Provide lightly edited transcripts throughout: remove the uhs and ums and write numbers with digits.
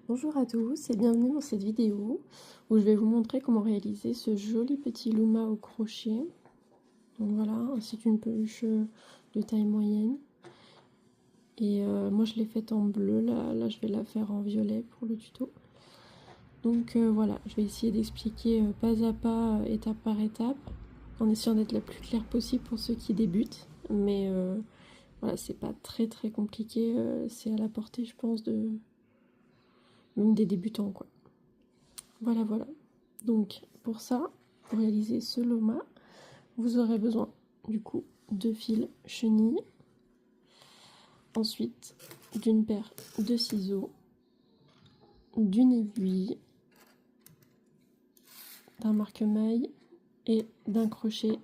Bonjour à tous et bienvenue dans cette vidéo où je vais vous montrer comment réaliser ce joli petit luma au crochet. Donc voilà, c'est une peluche de taille moyenne. Et moi je l'ai faite en bleu, là je vais la faire en violet pour le tuto. Donc voilà, je vais essayer d'expliquer pas à pas, étape par étape, en essayant d'être la plus claire possible pour ceux qui débutent. Mais voilà, c'est pas très compliqué, c'est à la portée je pense de même des débutants quoi. Voilà. Donc pour ça, pour réaliser ce loma, vous aurez besoin du coup de fils chenilles, ensuite d'une paire de ciseaux, d'une aiguille, d'un marque-maille et d'un crochet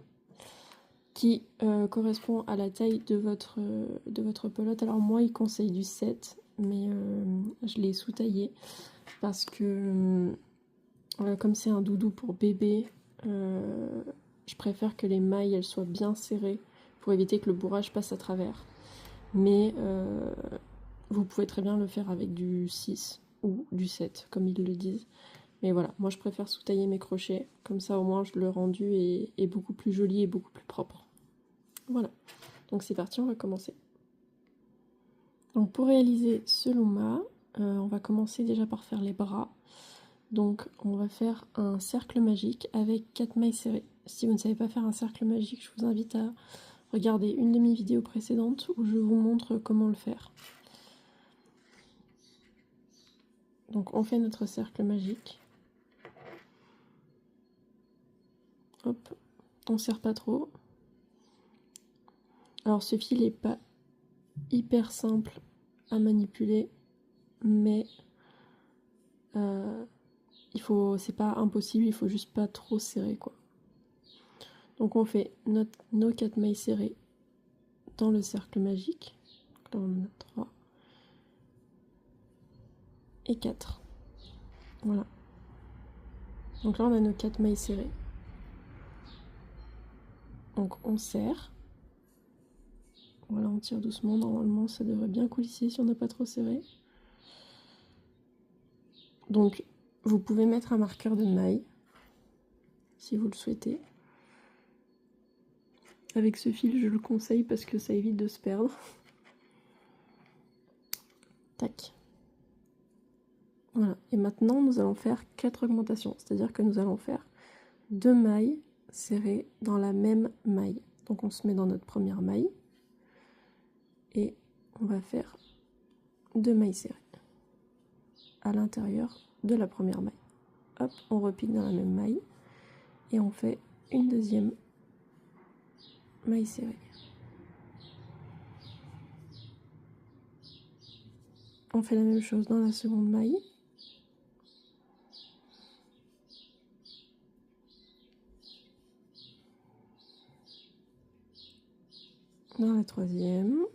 qui correspond à la taille de votre pelote. Alors moi il conseille du 7, mais je l'ai sous-taillé parce que comme c'est un doudou pour bébé, je préfère que les mailles elles soient bien serrées pour éviter que le bourrage passe à travers. Mais vous pouvez très bien le faire avec du 6 ou du 7 comme ils le disent. Mais voilà, moi je préfère sous-tailler mes crochets, comme ça au moins le rendu est beaucoup plus joli et beaucoup plus propre. Voilà, donc c'est parti, on va commencer. Donc pour réaliser ce loma, on va commencer déjà par faire les bras. Donc on va faire un cercle magique avec 4 mailles serrées. Si vous ne savez pas faire un cercle magique, je vous invite à regarder une de mes vidéos précédentes où je vous montre comment le faire. Donc on fait notre cercle magique. Hop, on serre pas trop. Alors ce fil n'est pas hyper simple à manipuler, mais c'est pas impossible, il faut juste pas trop serrer quoi. Donc on fait nos 4 mailles serrées dans le cercle magique. Donc là on en a 3 et 4. Voilà. Donc là on a nos 4 mailles serrées. Donc on serre. Voilà, on tire doucement, normalement ça devrait bien coulisser si on n'a pas trop serré. Donc vous pouvez mettre un marqueur de maille si vous le souhaitez. Avec ce fil je le conseille parce que ça évite de se perdre. Tac. Voilà, et maintenant nous allons faire 4 augmentations, c'est-à-dire que nous allons faire 2 mailles serrées dans la même maille. Donc on se met dans notre première maille et on va faire 2 mailles serrées à l'intérieur de la première maille. Hop, on repique dans la même maille et on fait une deuxième maille serrée. On fait la même chose dans la seconde maille. Dans la troisième.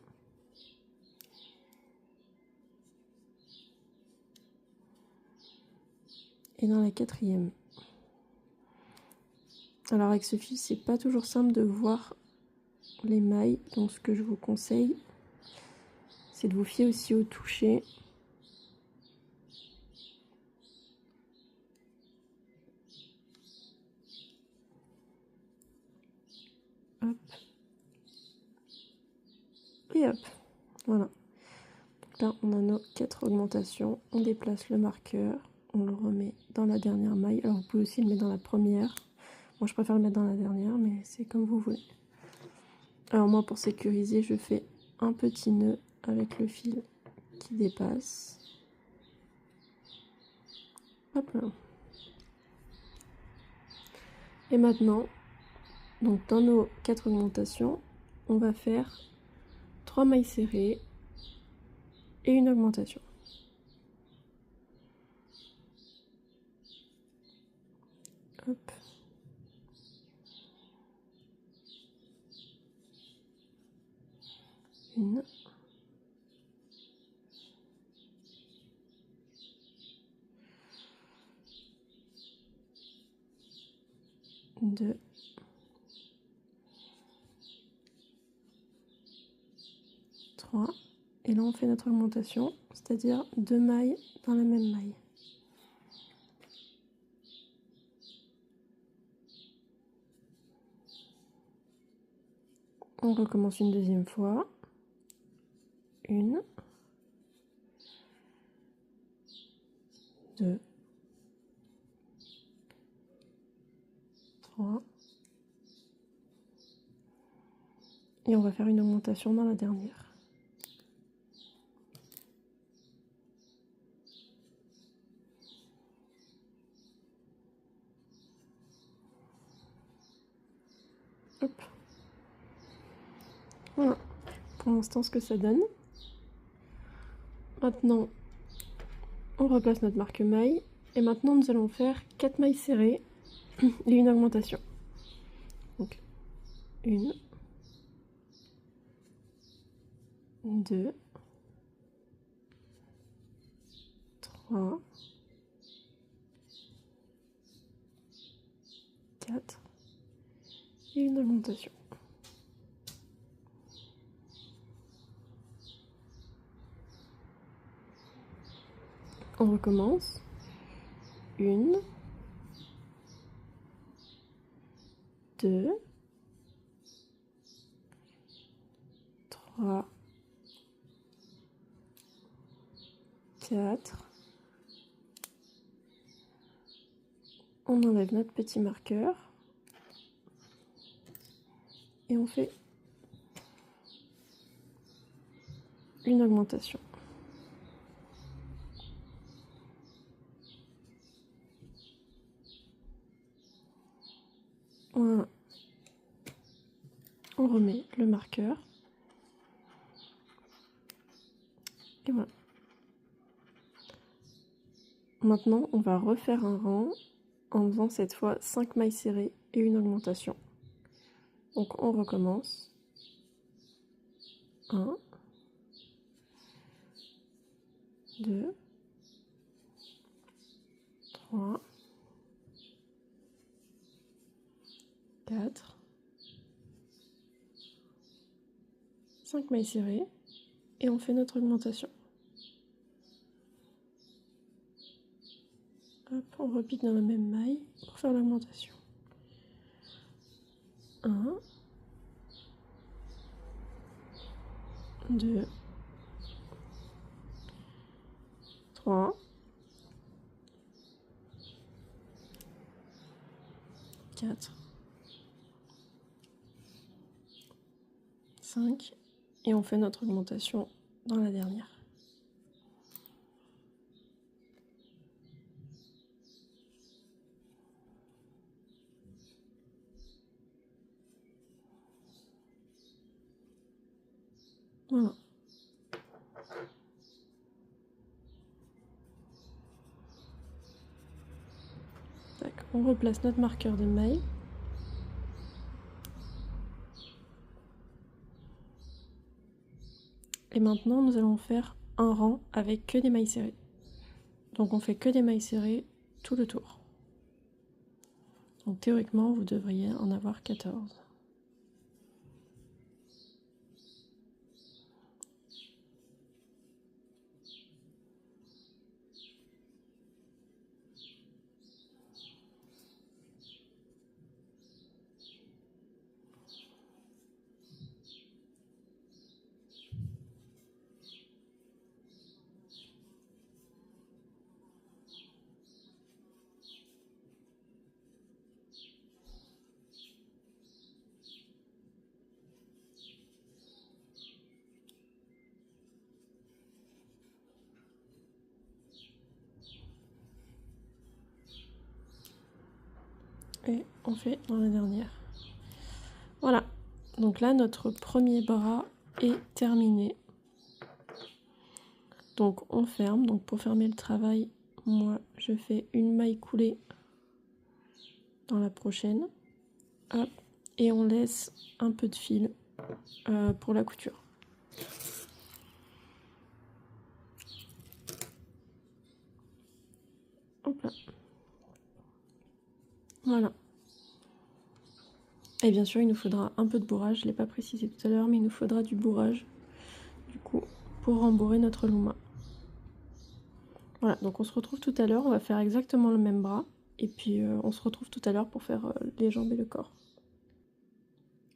Et dans la quatrième. Alors avec ce fil, c'est pas toujours simple de voir les mailles, donc ce que je vous conseille, c'est de vous fier aussi au toucher. Hop. Et hop. Voilà. Donc là, on a nos 4 augmentations. On déplace le marqueur. On le remet dans la dernière maille. Alors vous pouvez aussi le mettre dans la première. Moi je préfère le mettre dans la dernière, mais c'est comme vous voulez. Alors moi pour sécuriser, je fais un petit nœud avec le fil qui dépasse. Hop là. Et maintenant, donc dans nos 4 augmentations, on va faire 3 mailles serrées et une augmentation. Hop. Une. Deux. Trois. Et là on fait notre augmentation, c'est-à-dire 2 mailles dans la même maille. On recommence une deuxième fois. 1, 2, 3. Et on va faire une augmentation dans la dernière. Hop. Voilà, pour l'instant ce que ça donne. Maintenant, on replace notre marque-maille. Et maintenant, nous allons faire 4 mailles serrées et une augmentation. Donc, 1, 2, 3, 4 et une augmentation. On recommence. 1, 2, 3, 4. On enlève notre petit marqueur. Et on fait une augmentation. Voilà. On remet le marqueur. Et voilà. Maintenant, on va refaire un rang en faisant cette fois 5 mailles serrées et une augmentation. Donc on recommence. 1, 2, 3, 4, 5 mailles serrées et on fait notre augmentation. Hop, on repique dans la même maille pour faire l'augmentation. 1, 2, 3, 4, 5 et on fait notre augmentation dans la dernière. Voilà. On replace notre marqueur de maille. Et maintenant, nous allons faire un rang avec que des mailles serrées. Donc on fait que des mailles serrées tout le tour. Donc théoriquement, vous devriez en avoir 14. Et on fait dans la dernière. Voilà, donc là notre premier bras est terminé. Donc on ferme, donc pour fermer le travail, moi je fais une maille coulée dans la prochaine. Hop, et on laisse un peu de fil pour la couture. Hop là. Voilà. Et bien sûr, il nous faudra un peu de bourrage. Je ne l'ai pas précisé tout à l'heure, mais il nous faudra du bourrage. Du coup, pour rembourrer notre looma. Voilà, donc on se retrouve tout à l'heure, on va faire exactement le même bras, et puis on se retrouve tout à l'heure pour faire les jambes et le corps.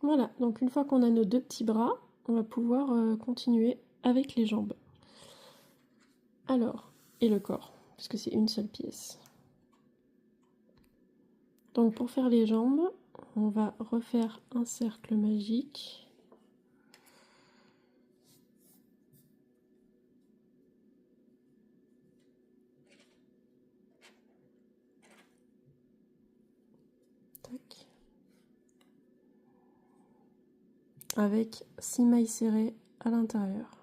Voilà, donc une fois qu'on a nos deux petits bras, on va pouvoir continuer avec les jambes. Alors, et le corps, puisque c'est une seule pièce. Donc pour faire les jambes, on va refaire un cercle magique. Tac. Avec 6 mailles serrées à l'intérieur.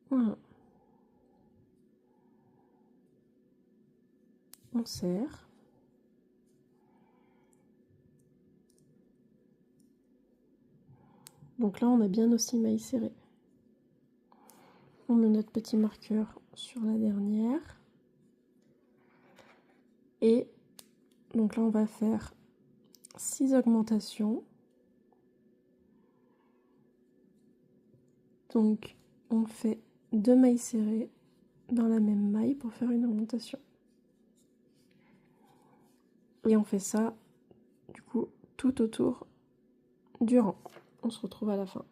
Voilà. On serre. Donc là, on a bien nos 6 mailles serrées. On met notre petit marqueur sur la dernière. Et donc là, on va faire 6 augmentations. Donc, on fait 2 mailles serrées dans la même maille pour faire une augmentation. Et on fait ça, du coup, tout autour du rang. On se retrouve à la fin.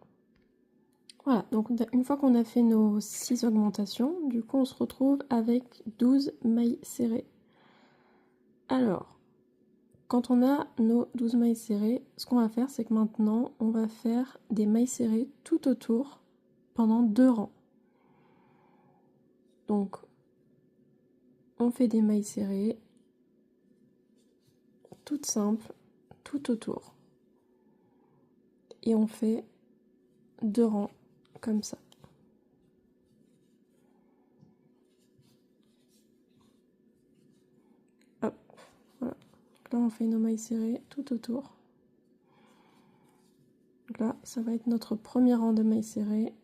Voilà, donc une fois qu'on a fait nos 6 augmentations, du coup, on se retrouve avec 12 mailles serrées. Alors, quand on a nos 12 mailles serrées, ce qu'on va faire, c'est que maintenant, on va faire des mailles serrées tout autour pendant 2 rangs. Donc, on fait des mailles serrées, toutes simples, tout autour. Et on fait 2 rangs comme ça. Hop, voilà. Là, on fait nos mailles serrées tout autour. Donc là, ça va être notre premier rang de mailles serrées.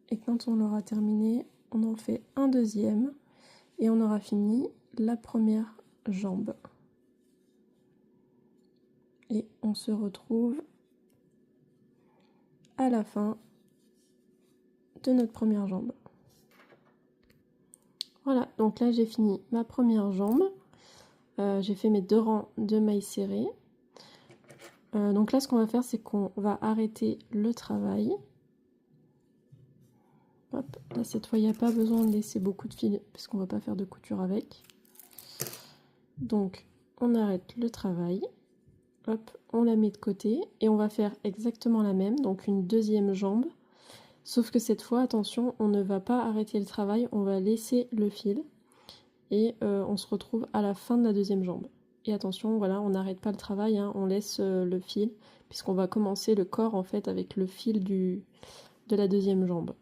Et quand on l'aura terminé, on en fait un deuxième. Et on aura fini la première jambe. Et on se retrouve à la fin de notre première jambe. Voilà, donc là j'ai fini ma première jambe. J'ai fait mes 2 rangs de mailles serrées. Donc là ce qu'on va faire, c'est qu'on va arrêter le travail. Hop, là cette fois il n'y a pas besoin de laisser beaucoup de fil parce qu'on ne va pas faire de couture avec. Donc on arrête le travail. Hop, on la met de côté et on va faire exactement la même, donc une deuxième jambe. Sauf que cette fois, attention, on ne va pas arrêter le travail, on va laisser le fil. Et on se retrouve à la fin de la deuxième jambe. Et attention, voilà, on n'arrête pas le travail, hein, on laisse le fil, puisqu'on va commencer le corps en fait avec le fil de la deuxième jambe.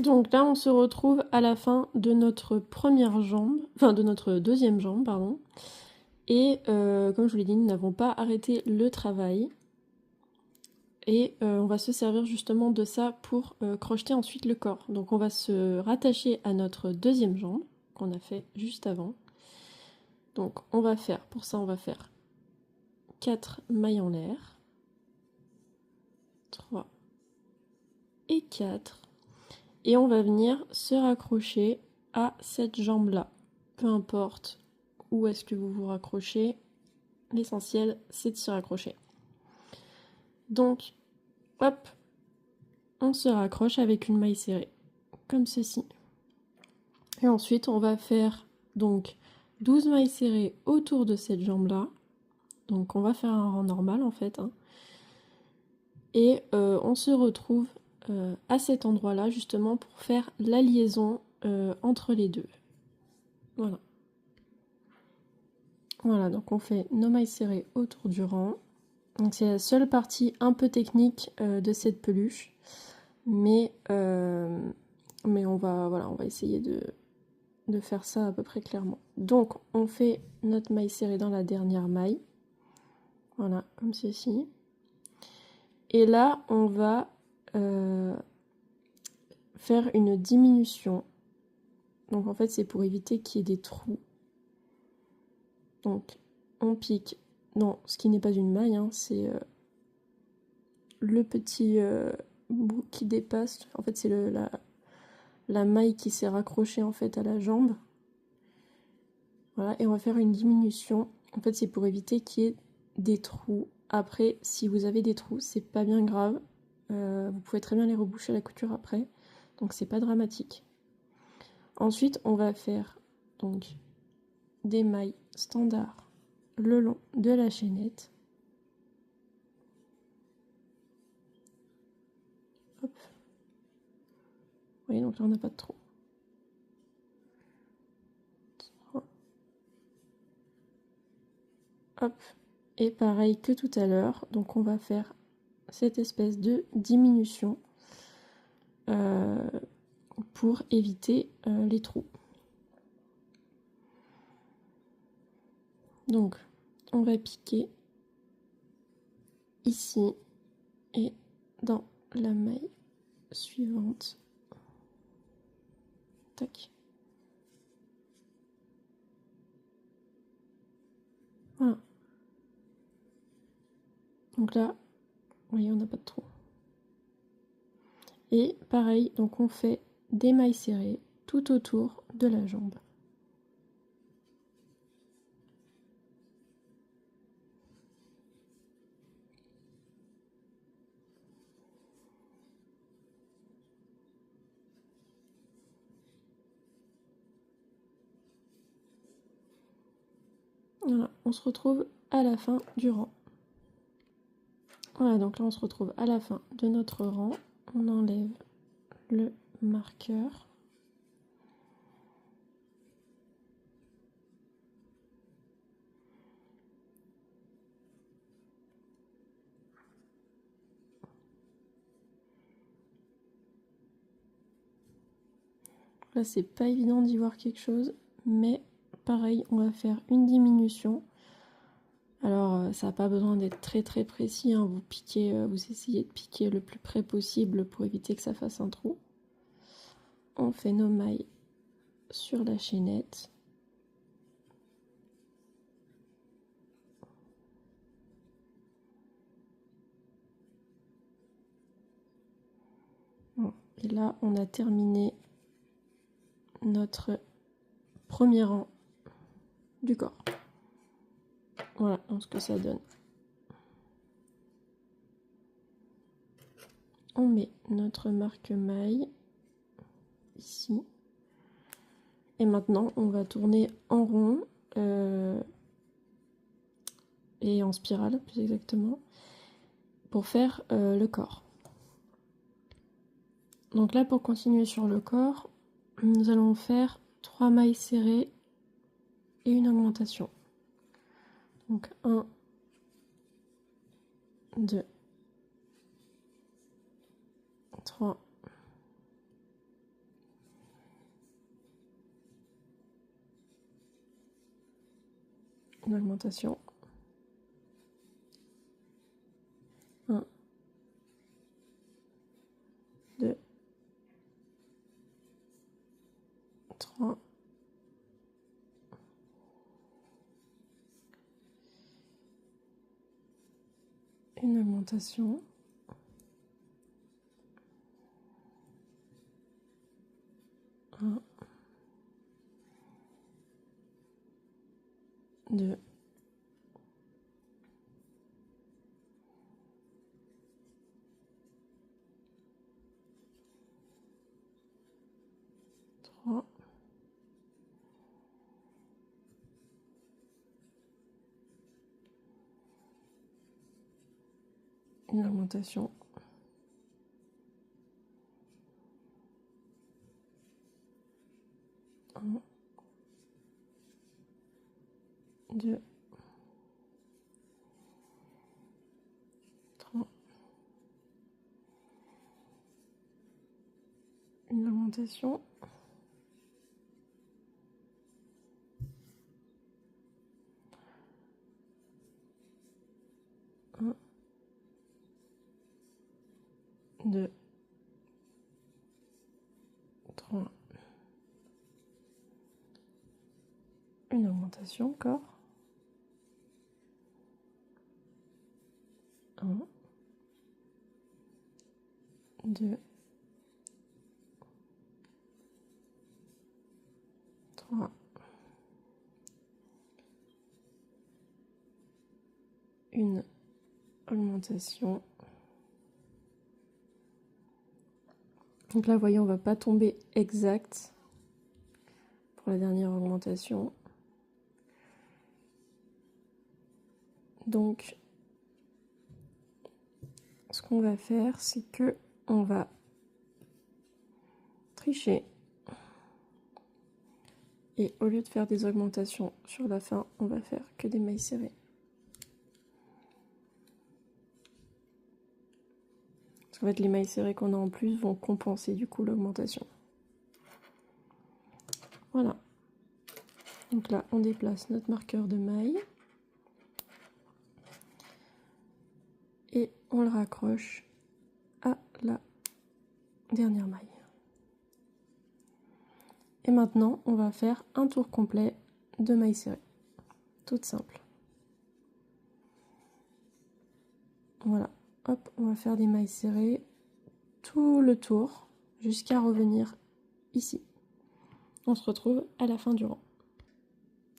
Donc là, on se retrouve à la fin de notre première jambe, enfin de notre deuxième jambe, pardon. Et comme je vous l'ai dit, nous n'avons pas arrêté le travail. Et on va se servir justement de ça pour crocheter ensuite le corps. Donc on va se rattacher à notre deuxième jambe qu'on a fait juste avant. Donc on va faire, pour ça on va faire 4 mailles en l'air, 3 et 4. Et on va venir se raccrocher à cette jambe là. Peu importe où est-ce que vous vous raccrochez, l'essentiel c'est de s'y raccrocher. Donc, hop, on se raccroche avec une maille serrée, comme ceci. Et ensuite, on va faire donc 12 mailles serrées autour de cette jambe-là. Donc, on va faire un rang normal en fait. Hein. Et on se retrouve à cet endroit-là justement pour faire la liaison entre les deux. Voilà. Voilà, donc on fait nos mailles serrées autour du rang. Donc c'est la seule partie un peu technique de cette peluche. Mais on va essayer de faire ça à peu près clairement. Donc on fait notre maille serrée dans la dernière maille. Voilà, comme ceci. Et là, on va faire une diminution. Donc en fait, c'est pour éviter qu'il y ait des trous. Donc on pique dans ce qui n'est pas une maille, hein, c'est le petit bout qui dépasse. En fait, c'est la maille qui s'est raccrochée en fait à la jambe. Voilà, et on va faire une diminution. En fait, c'est pour éviter qu'il y ait des trous. Après, si vous avez des trous, c'est pas bien grave. Vous pouvez très bien les reboucher à la couture après. Donc, c'est pas dramatique. Ensuite, on va faire donc des mailles standards le long de la chaînette. Hop. Vous voyez, donc là, on n'a pas de trou. Hop. Et pareil que tout à l'heure, donc on va faire cette espèce de diminution pour éviter les trous. Donc on va piquer ici et dans la maille suivante. Tac. Voilà. Donc là, vous voyez, on n'a pas de trou. Et pareil, donc on fait des mailles serrées tout autour de la jambe. Voilà, on se retrouve à la fin du rang. Voilà, donc là on se retrouve à la fin de notre rang. On enlève le marqueur. Là c'est pas évident d'y voir quelque chose, mais pareil, on va faire une diminution. Alors ça n'a pas besoin d'être très très précis, hein. Vous piquez, vous essayez de piquer le plus près possible pour éviter que ça fasse un trou. On fait nos mailles sur la chaînette. Bon, et là on a terminé notre premier rang du corps. Voilà ce que ça donne. On met notre marque-maille ici. Et maintenant, on va tourner en rond et en spirale, plus exactement, pour faire le corps. Donc là, pour continuer sur le corps, nous allons faire 3 mailles serrées et une augmentation. Donc 1, 2, 3, une augmentation. 1, 2, 3, une augmentation. 1, 2, 3, une augmentation. 1, 2, augmentation. Un, deux, trois. Une augmentation encore. 1, 2, 3. Une augmentation. Donc là, voyez, on va pas tomber exact pour la dernière augmentation. Donc, ce qu'on va faire, c'est que on va tricher. Et au lieu de faire des augmentations sur la fin, on va faire que des mailles serrées. Parce qu'en fait, les mailles serrées qu'on a en plus vont compenser du coup l'augmentation. Voilà. Donc là, on déplace notre marqueur de maille. Et on le raccroche à la dernière maille. Et maintenant, on va faire un tour complet de mailles serrées. Toute simple. Voilà. Hop, on va faire des mailles serrées tout le tour jusqu'à revenir ici. On se retrouve à la fin du rang.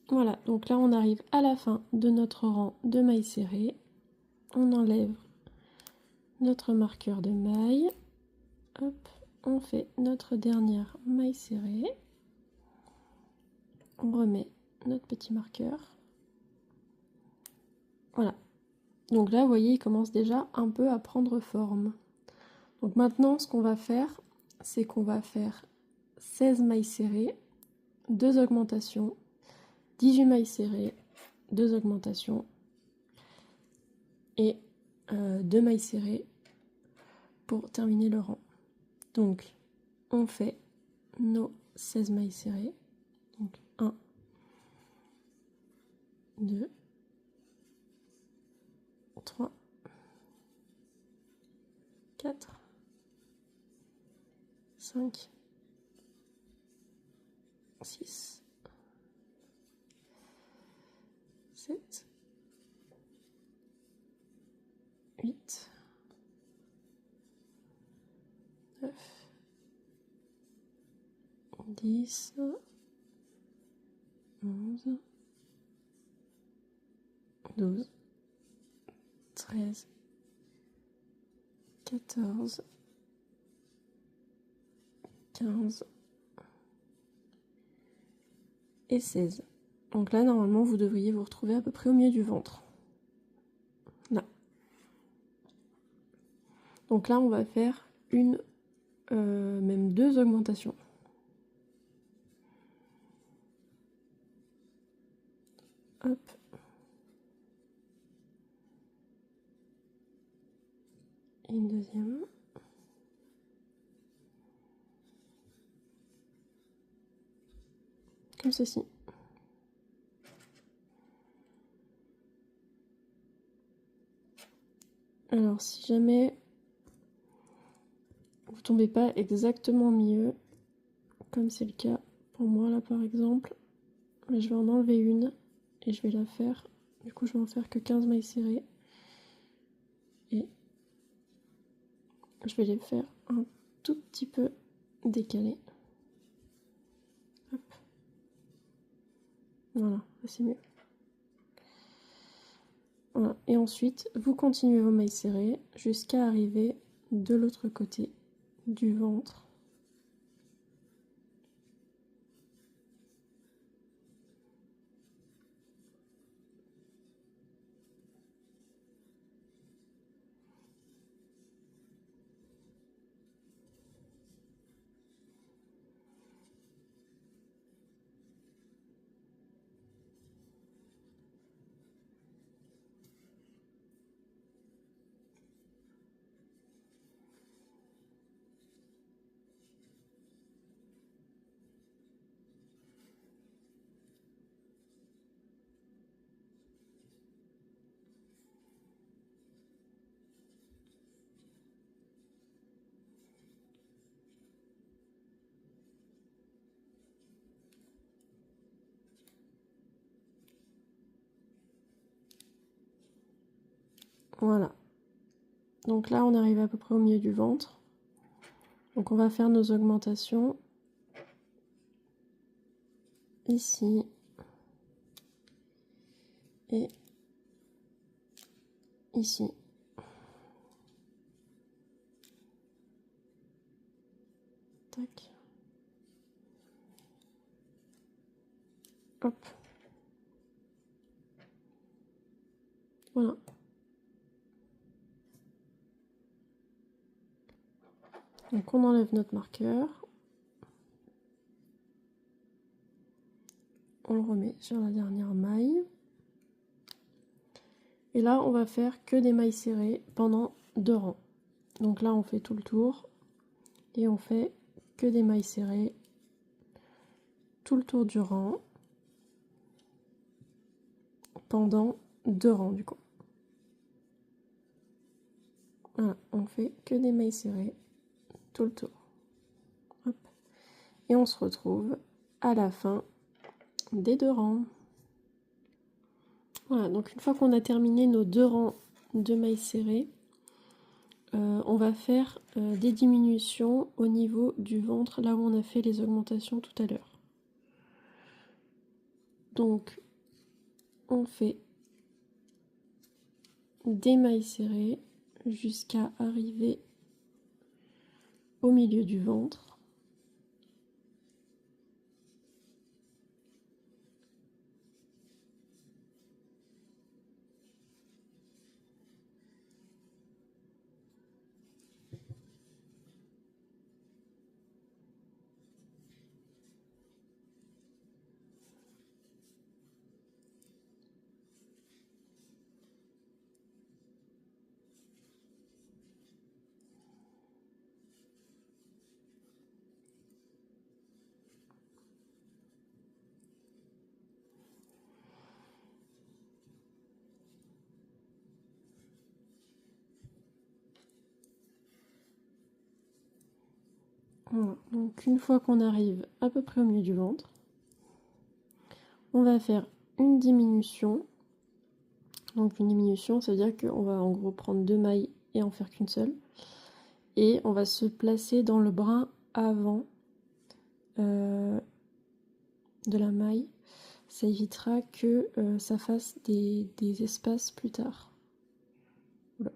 Voilà, donc là on arrive à la fin de notre rang de mailles serrées. On enlève notre marqueur de maille. Hop, on fait notre dernière maille serrée. On remet notre petit marqueur. Voilà. Donc là, vous voyez, il commence déjà un peu à prendre forme. Donc maintenant, ce qu'on va faire, c'est qu'on va faire 16 mailles serrées, 2 augmentations, 18 mailles serrées, 2 augmentations et 2 mailles serrées pour terminer le rang. Donc, on fait nos 16 mailles serrées. Donc, 1, 2, 3, 4, 5, 6, 7, 8, 9, 10, 11, 12, 13, 14, 15 et 16. Donc là, normalement, vous devriez vous retrouver à peu près au milieu du ventre. Là. Donc là, on va faire une, même 2 augmentations. Hop. Et une deuxième. Comme ceci. Alors, si jamais vous tombez pas exactement au milieu, comme c'est le cas pour moi là par exemple, je vais en enlever une et je vais la faire. Du coup, je vais en faire que 15 mailles serrées. Et je vais les faire un tout petit peu décalées. Hop. Voilà, c'est mieux. Voilà. Et ensuite, vous continuez vos mailles serrées jusqu'à arriver de l'autre côté du ventre. Voilà. Donc là, on arrive à peu près au milieu du ventre. Donc on va faire nos augmentations. Ici. Et ici. Tac. Hop. Voilà. Donc on enlève notre marqueur. On le remet sur la dernière maille. Et là, on va faire que des mailles serrées pendant 2 rangs. Donc là, on fait tout le tour. Et on fait que des mailles serrées tout le tour du rang. Pendant 2 rangs du coup. Voilà, on fait que des mailles serrées tout le tour. Hop. Et on se retrouve à la fin des 2 rangs. Voilà, donc une fois qu'on a terminé nos 2 rangs de mailles serrées, on va faire des diminutions au niveau du ventre, là où on a fait les augmentations tout à l'heure. Donc, on fait des mailles serrées jusqu'à arriver au milieu du ventre. Voilà. Donc une fois qu'on arrive à peu près au milieu du ventre, on va faire une diminution. Donc une diminution, ça veut dire qu'on va en gros prendre 2 mailles et en faire qu'une seule. Et on va se placer dans le brin avant de la maille. Ça évitera que ça fasse des espaces plus tard. Voilà.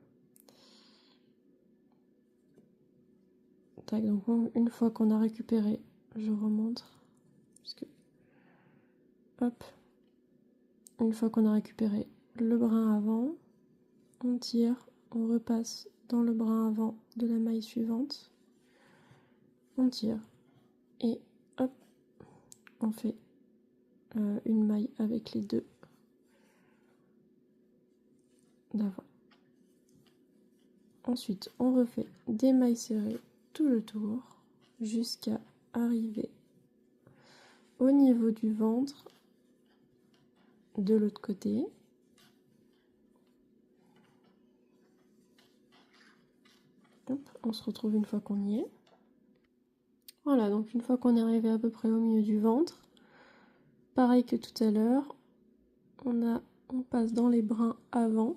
Tac, donc une fois qu'on a récupéré, je remontre. Parce que, hop, une fois qu'on a récupéré le brin avant, on tire, on repasse dans le brin avant de la maille suivante, on tire et hop, on fait une maille avec les 2 d'avant. Ensuite, on refait des mailles serrées tout le tour jusqu'à arriver au niveau du ventre de l'autre côté. Hop, on se retrouve une fois qu'on y est. Voilà, donc une fois qu'on est arrivé à peu près au milieu du ventre, pareil que tout à l'heure, on passe dans les brins avant,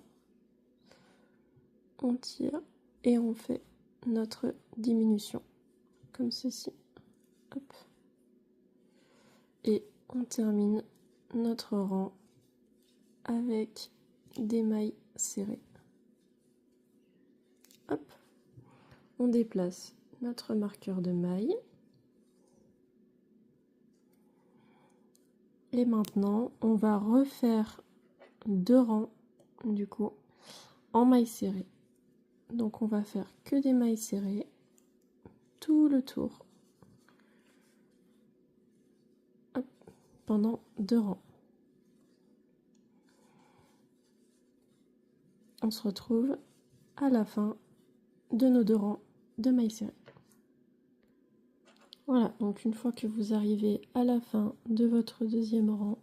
on tire et on fait notre diminution, comme ceci. Hop. Et on termine notre rang avec des mailles serrées. Hop. On déplace notre marqueur de maille. Et maintenant, on va refaire 2 rangs, du coup, en mailles serrées. Donc on va faire que des mailles serrées tout le tour. Hop, pendant 2 rangs. On se retrouve à la fin de nos 2 rangs de mailles serrées. Voilà, donc une fois que vous arrivez à la fin de votre 2e rang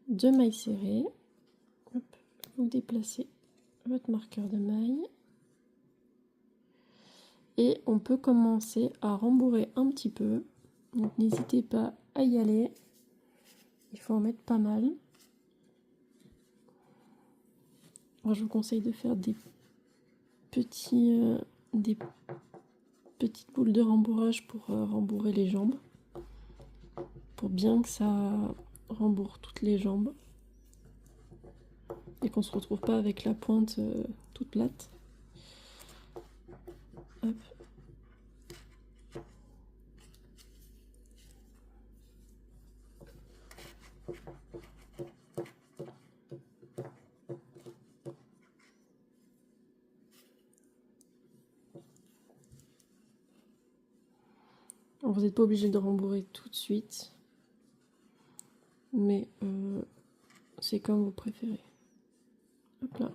de mailles serrées, hop, vous déplacez votre marqueur de maille et on peut commencer à rembourrer un petit peu. Donc n'hésitez pas à y aller, il faut en mettre pas mal. Alors, je vous conseille de faire des petites boules de rembourrage pour rembourrer les jambes, pour bien que ça rembourre toutes les jambes et qu'on se retrouve pas avec la pointe toute plate. Hop. Alors, vous n'êtes pas obligé de rembourrer tout de suite, mais c'est comme vous préférez. Hop là.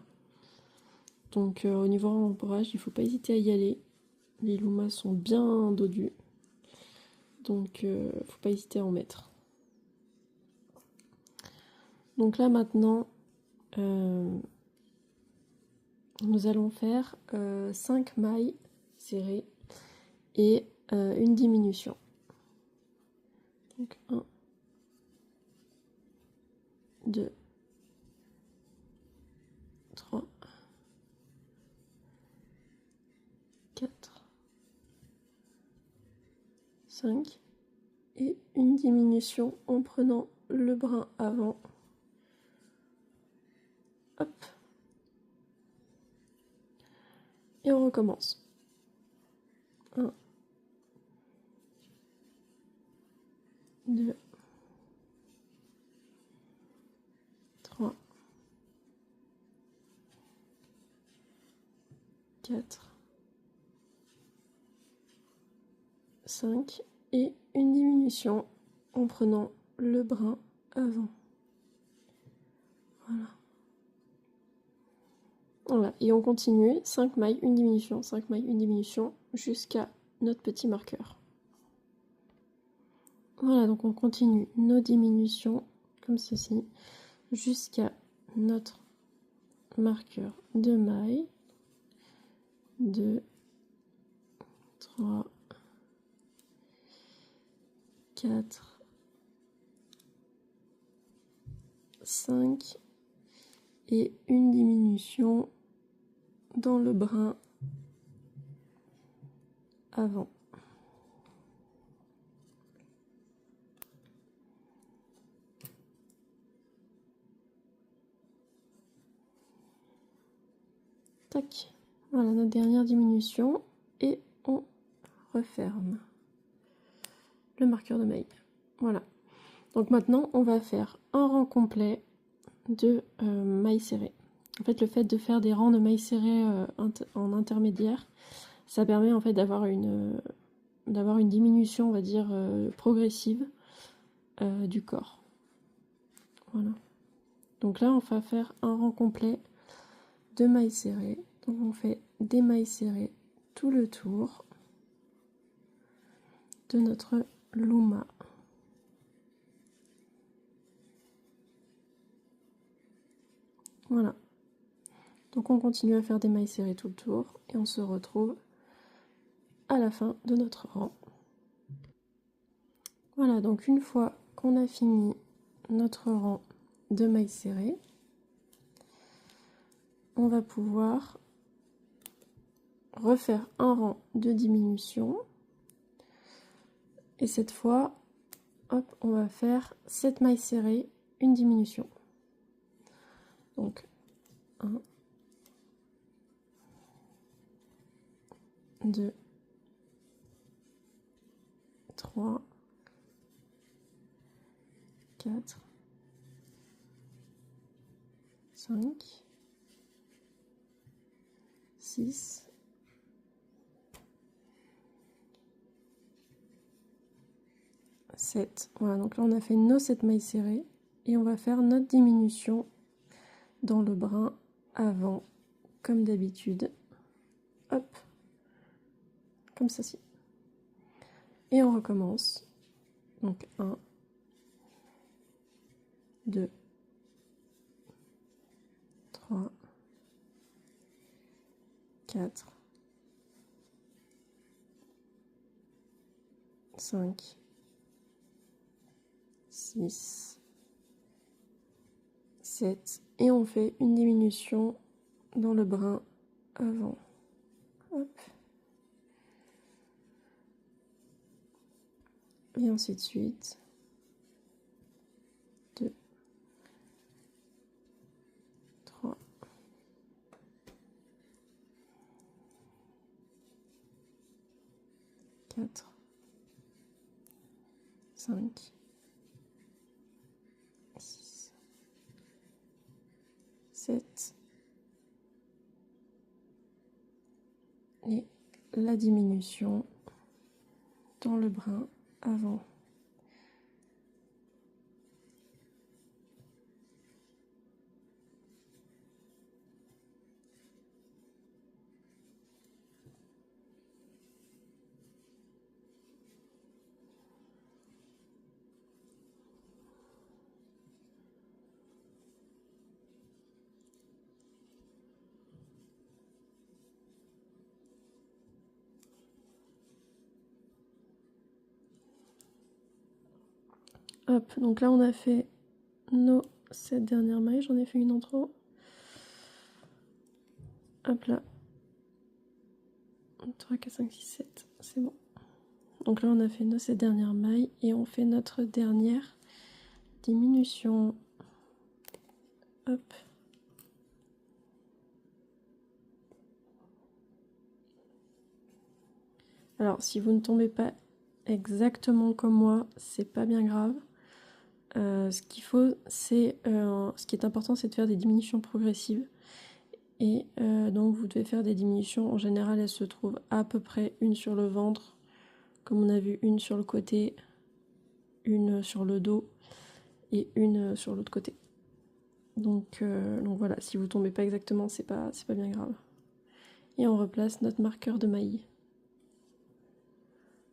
Donc au niveau rembourrage, il ne faut pas hésiter à y aller. Les Lumas sont bien dodus, donc faut pas hésiter à en mettre. Donc là maintenant, nous allons faire 5 mailles serrées et une diminution. Donc 1, 2, 3, 4, 5 et une diminution en prenant le brin avant. Hop. Et on recommence. 1, 2, 3, 4, 5 et une diminution en prenant le brin avant. Voilà. Voilà, et on continue, 5 mailles, une diminution, 5 mailles, une diminution, jusqu'à notre petit marqueur. Voilà, donc on continue nos diminutions, comme ceci, jusqu'à notre marqueur de maille. 2, 3, 4, 5 et une diminution dans le brin avant. Tac. Voilà notre dernière diminution et on referme le marqueur de maille. Voilà. Donc maintenant on va faire un rang complet de mailles serrées. En fait, le fait de faire des rangs de mailles serrées en intermédiaire, ça permet en fait d'avoir une diminution, on va dire, progressive du corps. Voilà. Donc là, on va faire un rang complet de mailles serrées. Donc on fait des mailles serrées tout le tour de notre Luma. Voilà. Donc on continue à faire des mailles serrées tout le tour et on se retrouve à la fin de notre rang. Voilà, donc une fois qu'on a fini notre rang de mailles serrées, on va pouvoir refaire un rang de diminution. Et cette fois, hop, on va faire 7 mailles serrées, une diminution. Donc 1, 2, 3, 4, 5, 6, 7. Voilà, donc là on a fait nos 7 mailles serrées et on va faire notre diminution dans le brin avant, comme d'habitude. Hop, comme ceci. Et on recommence. Donc 1, 2, 3, 4, 5, 6, 7 et on fait une diminution dans le brin avant. Hop. Et ainsi de suite. 2, 3, 4, 5, 6, 7. Et la diminution dans le brin avant. Hop, donc là on a fait nos 7 dernières mailles, j'en ai fait une en trop. Hop là. 3, 4, 5, 6, 7, c'est bon. Donc là on a fait nos 7 dernières mailles et on fait notre dernière diminution. Hop. Alors si vous ne tombez pas exactement comme moi, c'est pas bien grave. Ce qu'il faut, c'est ce qui est important, c'est de faire des diminutions progressives. Et donc vous devez faire des diminutions. En général, elles se trouvent à peu près une sur le ventre, comme on a vu, une sur le côté, une sur le dos et une sur l'autre côté. Donc voilà, si vous tombez pas exactement, c'est pas bien grave. Et on replace notre marqueur de mailles.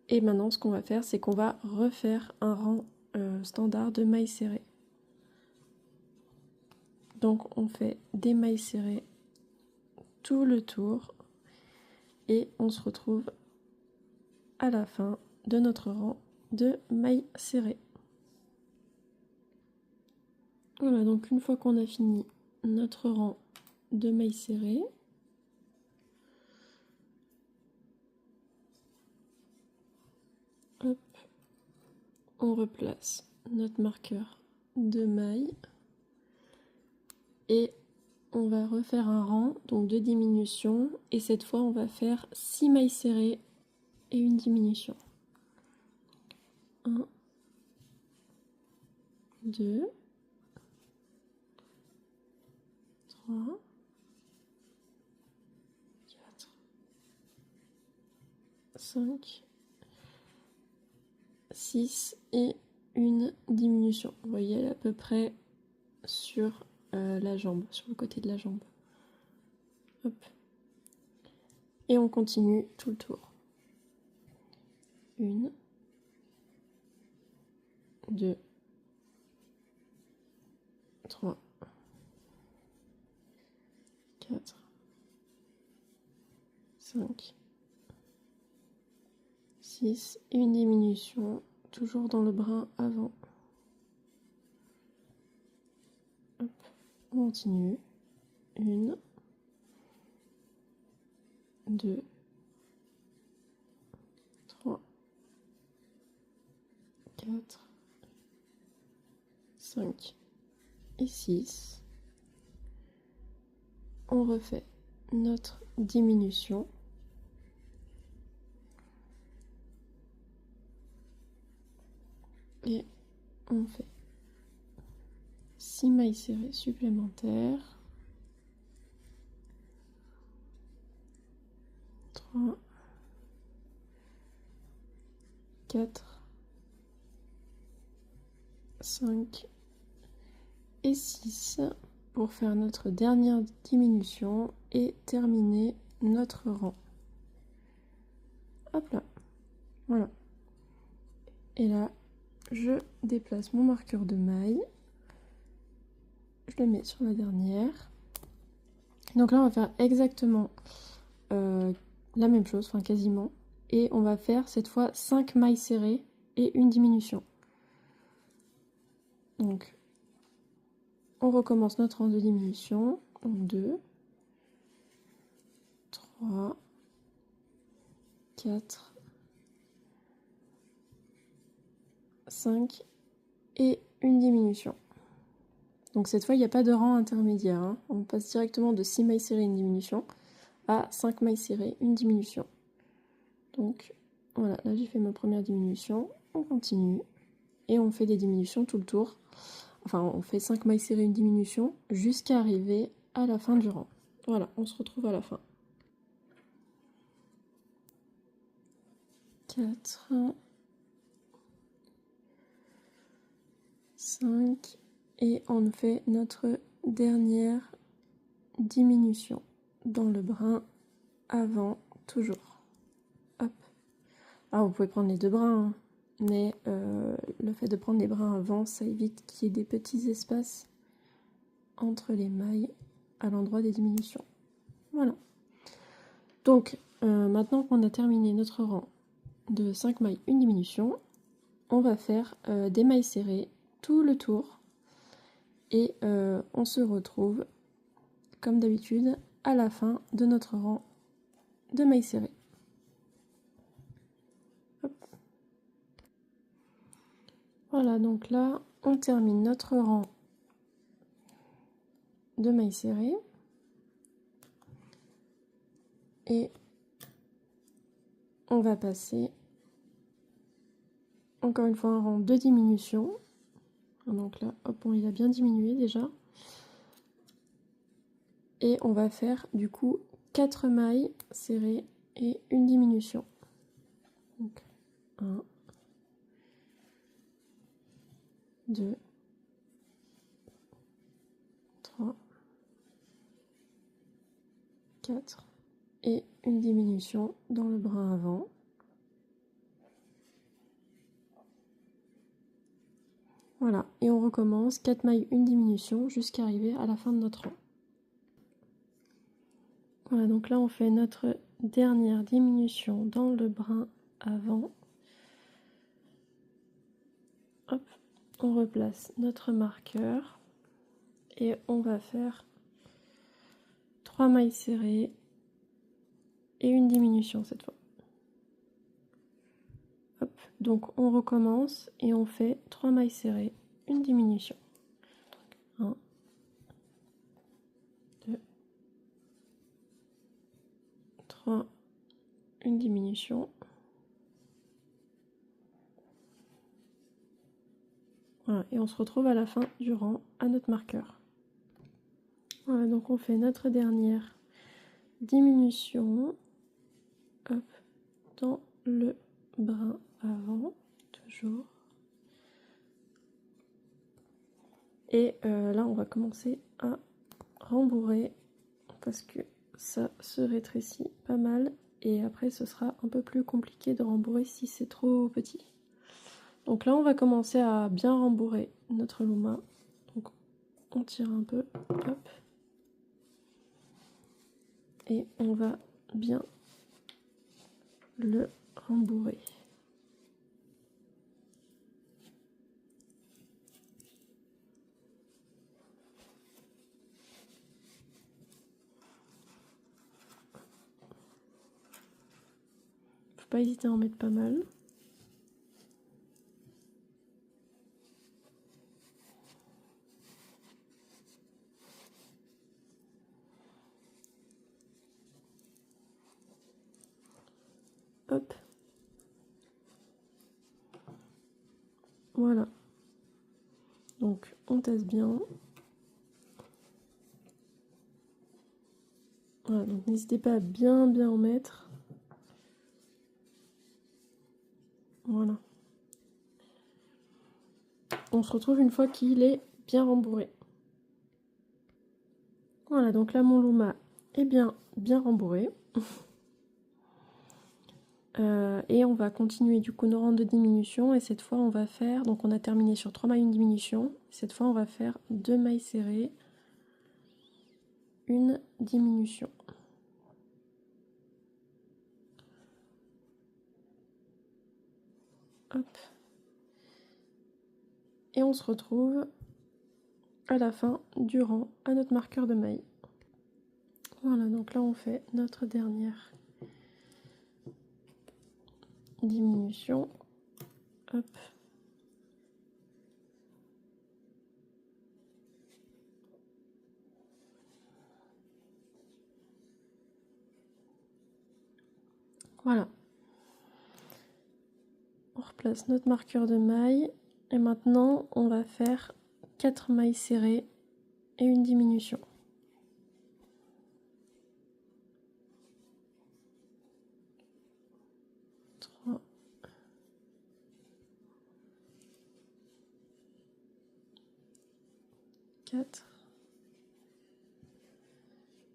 Et maintenant, ce qu'on va faire, c'est qu'on va refaire un rang standard de mailles serrées. Donc on fait des mailles serrées tout le tour et on se retrouve à la fin de notre rang de mailles serrées. Voilà, donc une fois qu'on a fini notre rang de mailles serrées, hop, on replace notre marqueur de mailles et on va refaire un rang donc de diminution et cette fois on va faire 6 mailles serrées et une diminution. 1, 2, 3, 4, 5, 6 et une diminution. Vous voyez, elle est à peu près sur la jambe, sur le côté de la jambe. Hop. Et on continue tout le tour. 1, 2, 3, 4, 5, 6 et une diminution, toujours dans le brin avant. Hop. On continue. 1, 2, 3, 4, 5 et 6. On refait notre diminution. Et on fait 6 mailles serrées supplémentaires. 3, 4, 5 et 6 pour faire notre dernière diminution et terminer notre rang. Hop là, voilà. Et là, je déplace mon marqueur de maille. Je le mets sur la dernière. Donc là, on va faire exactement la même chose, enfin quasiment. Et on va faire cette fois 5 mailles serrées et une diminution. Donc, on recommence notre rang de diminution. Donc 2, 3, 4, 5 et une diminution. Donc cette fois, il n'y a pas de rang intermédiaire, hein. On passe directement de 6 mailles serrées, une diminution, à 5 mailles serrées, une diminution. Donc voilà, là j'ai fait ma première diminution, on continue, et on fait des diminutions tout le tour. Enfin, on fait 5 mailles serrées, une diminution, jusqu'à arriver à la fin du rang. Voilà, on se retrouve à la fin. 4, 5, et on fait notre dernière diminution dans le brin avant, toujours. Hop. Alors vous pouvez prendre les deux brins, hein, mais le fait de prendre les brins avant, ça évite qu'il y ait des petits espaces entre les mailles à l'endroit des diminutions. Voilà. Donc maintenant qu'on a terminé notre rang de 5 mailles, une diminution, on va faire des mailles serrées tout le tour et on se retrouve comme d'habitude à la fin de notre rang de mailles serrées. Hop. Voilà, donc là on termine notre rang de mailles serrées et on va passer encore une fois un rang de diminution. Donc là, hop, il a bien diminué déjà. Et on va faire du coup 4 mailles serrées et une diminution. Donc 1, 2, 3, 4 et une diminution dans le brin avant. Voilà, et on recommence 4 mailles, une diminution jusqu'à arriver à la fin de notre rang. Voilà, donc là on fait notre dernière diminution dans le brin avant. Hop, on replace notre marqueur et on va faire 3 mailles serrées et une diminution cette fois. Hop, donc on recommence et on fait 3 mailles serrées, une diminution. 1, 2, 3, une diminution. Voilà, et on se retrouve à la fin du rang à notre marqueur. Voilà, donc on fait notre dernière diminution, hop, dans le brin avant, toujours. Et là, on va commencer à rembourrer parce que ça se rétrécit pas mal. Et après, ce sera un peu plus compliqué de rembourrer si c'est trop petit. Donc là, on va commencer à bien rembourrer notre luma. Donc, on tire un peu, hop. Et on va bien le rembourrer. Faut pas hésiter à en mettre pas mal. Hop. Voilà. Donc on tasse bien. Voilà, donc n'hésitez pas à bien en mettre. Voilà. On se retrouve une fois qu'il est bien rembourré. Voilà, donc là mon luma est bien rembourré. Et on va continuer du coup nos rangs de diminution et cette fois on va faire, donc on a terminé sur 3 mailles, une diminution. Cette fois on va faire 2 mailles serrées, une diminution. Hop. Et on se retrouve à la fin du rang à notre marqueur de mailles. Voilà, donc là on fait notre dernière diminution. Hop. Voilà. On replace notre marqueur de maille. Et maintenant, on va faire 4 mailles serrées et une diminution. 3, 4,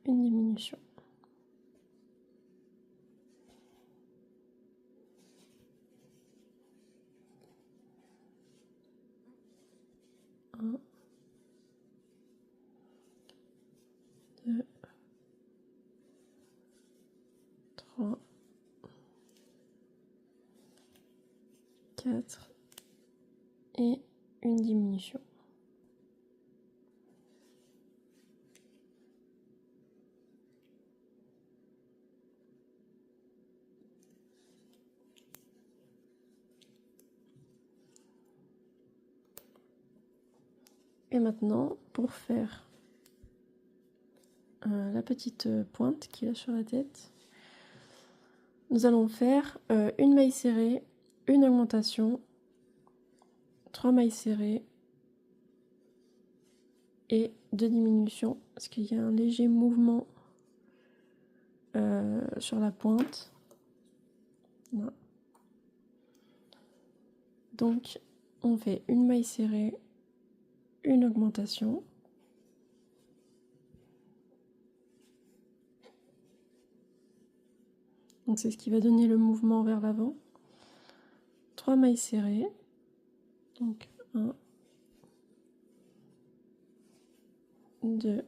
une diminution. 1, 2, 3, 4 et une diminution. Et maintenant, pour faire la petite pointe qu'il a sur la tête, nous allons faire une maille serrée, une augmentation, 3 mailles serrées et 2 diminutions, parce qu'il y a un léger mouvement sur la pointe. Là. Donc, on fait une maille serrée, une augmentation. Donc, c'est ce qui va donner le mouvement vers l'avant. 3 mailles serrées. Donc, 1, 2,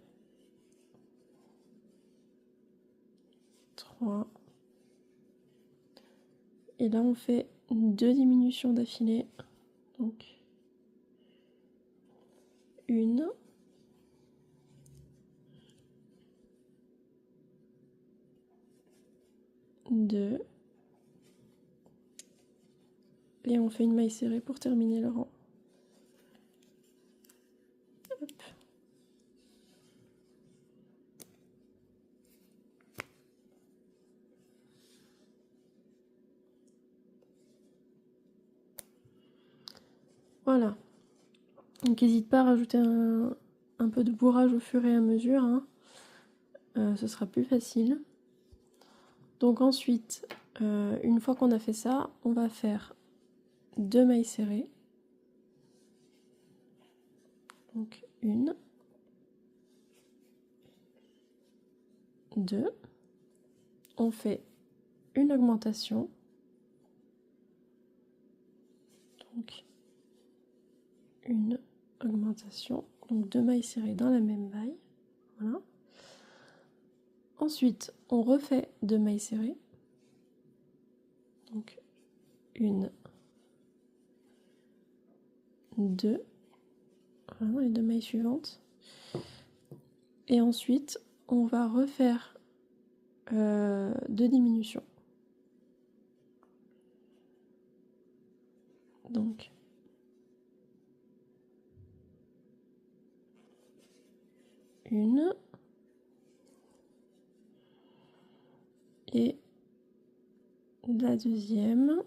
3. Et là, on fait 2 diminutions d'affilée. Donc, 1, 2, et on fait une maille serrée pour terminer le rang. Hop. Voilà. Donc n'hésite pas à rajouter un peu de bourrage au fur et à mesure, hein. Ce sera plus facile. Donc ensuite, une fois qu'on a fait ça, on va faire 2 mailles serrées. Donc 1, 2. On fait une augmentation. Donc une augmentation. Donc 2 mailles serrées dans la même maille. Voilà. Ensuite, on refait 2 mailles serrées. Donc 1, 2. Voilà, dans les 2 mailles suivantes. Et ensuite, on va refaire 2 diminutions. Donc, une et la deuxième.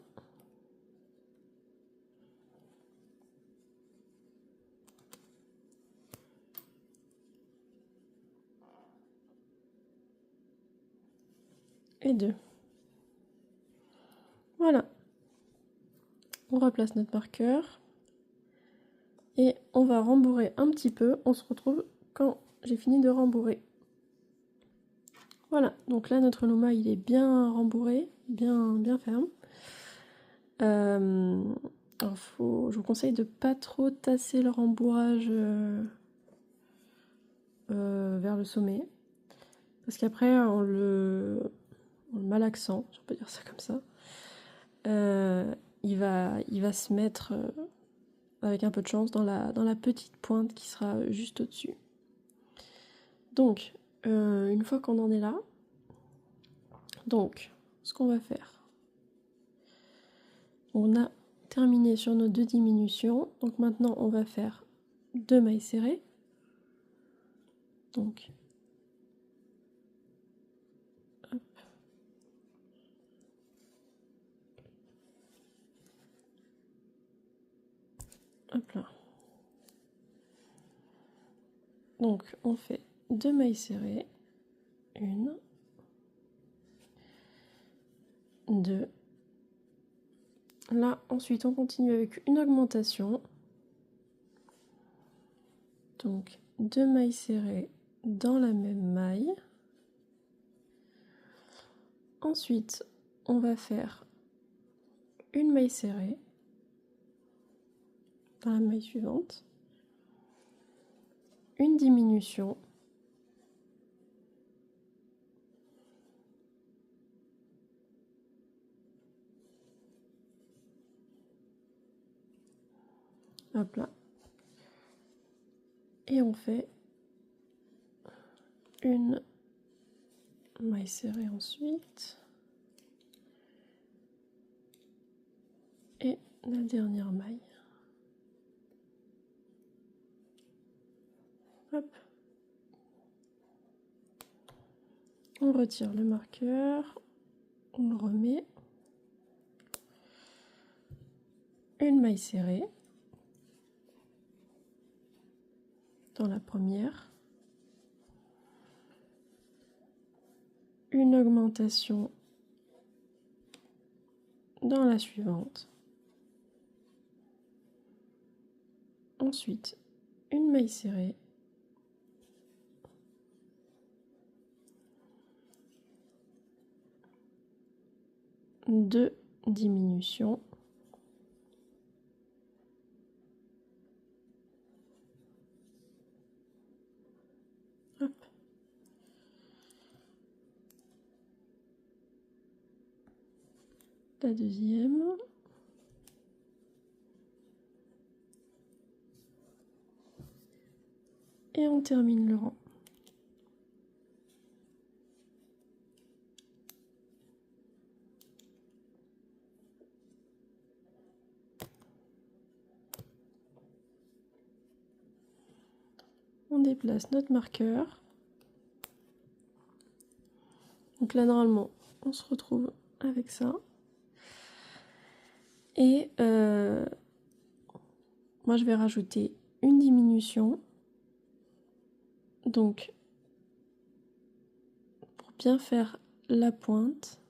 Et 2. Voilà. On replace notre marqueur. Et on va rembourrer un petit peu. On se retrouve quand j'ai fini de rembourrer. Voilà, donc là notre loma il est bien rembourré, bien ferme. Alors je vous conseille de pas trop tasser le rembourrage vers le sommet. Parce qu'après on le malaxant, si on peut dire ça comme ça, il va se mettre avec un peu de chance dans la petite pointe qui sera juste au-dessus. Donc une fois qu'on en est là, donc ce qu'on va faire, on a terminé sur nos 2 diminutions, donc maintenant on va faire 2 mailles serrées, donc hop, hop là, donc on fait 2 mailles serrées, 1, 2, là ensuite on continue avec une augmentation, donc 2 mailles serrées dans la même maille. Ensuite, on va faire une maille serrée dans la maille suivante, une diminution, hop là, et on fait une maille serrée ensuite, et la dernière maille. Hop. On retire le marqueur, on le remet, une maille serrée dans la première, une augmentation dans la suivante, ensuite une maille serrée, deux diminutions, hop. La deuxième, et on termine le rang. On déplace notre marqueur. Donc là, normalement, on se retrouve avec ça. Et moi, je vais rajouter une diminution. Donc, pour bien faire la pointe,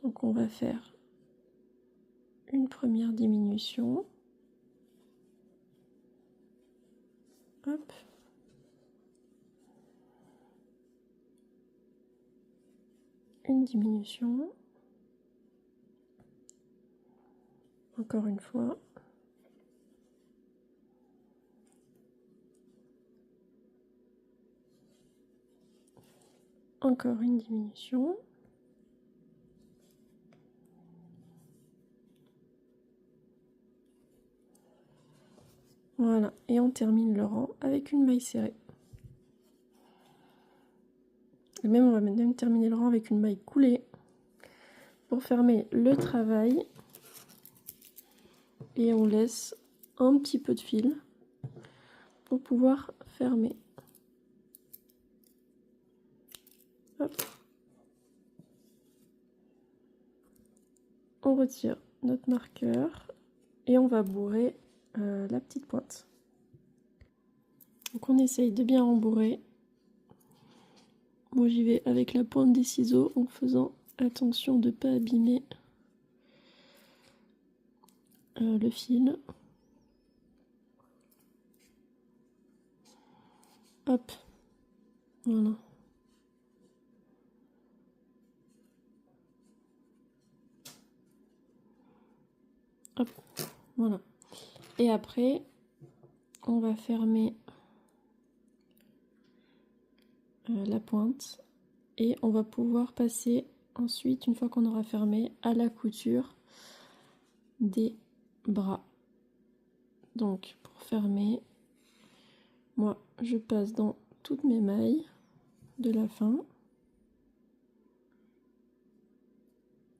donc on va faire une première diminution. Hop. Une diminution. Encore une fois. Encore une diminution. Voilà, et on termine le rang avec une maille serrée. Et même on va même terminer le rang avec une maille coulée pour fermer le travail. Et on laisse un petit peu de fil pour pouvoir fermer. Hop. On retire notre marqueur et on va bourrer la petite pointe. Donc on essaye de bien rembourrer. Moi j'y vais avec la pointe des ciseaux en faisant attention de ne pas abîmer le fil. Hop, voilà. Hop, voilà. Et après, on va fermer la pointe et on va pouvoir passer ensuite, une fois qu'on aura fermé, à la couture des bras. Donc pour fermer, moi je passe dans toutes mes mailles de la fin.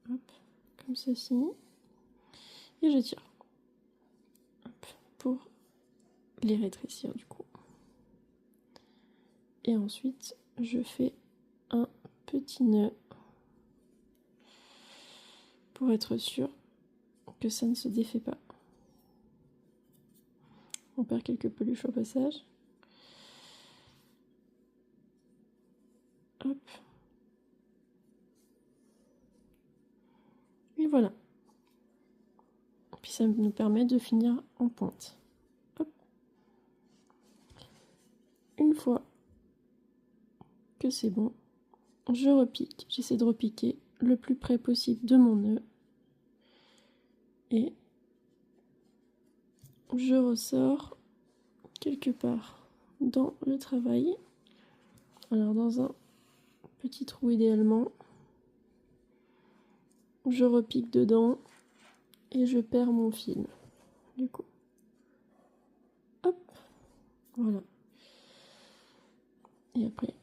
Hop, comme ceci. Et je tire. Hop, pour les rétrécir du coup. Et ensuite, je fais un petit nœud pour être sûr que ça ne se défait pas. On perd quelques peluches au passage. Hop. Et voilà. Puis ça nous permet de finir en pointe. Hop. Une fois que c'est bon, je repique. J'essaie de repiquer le plus près possible de mon nœud. Et je ressors quelque part dans le travail. Alors dans un petit trou idéalement. Je repique dedans et je perds mon fil. Du coup. Hop. Voilà. Et après,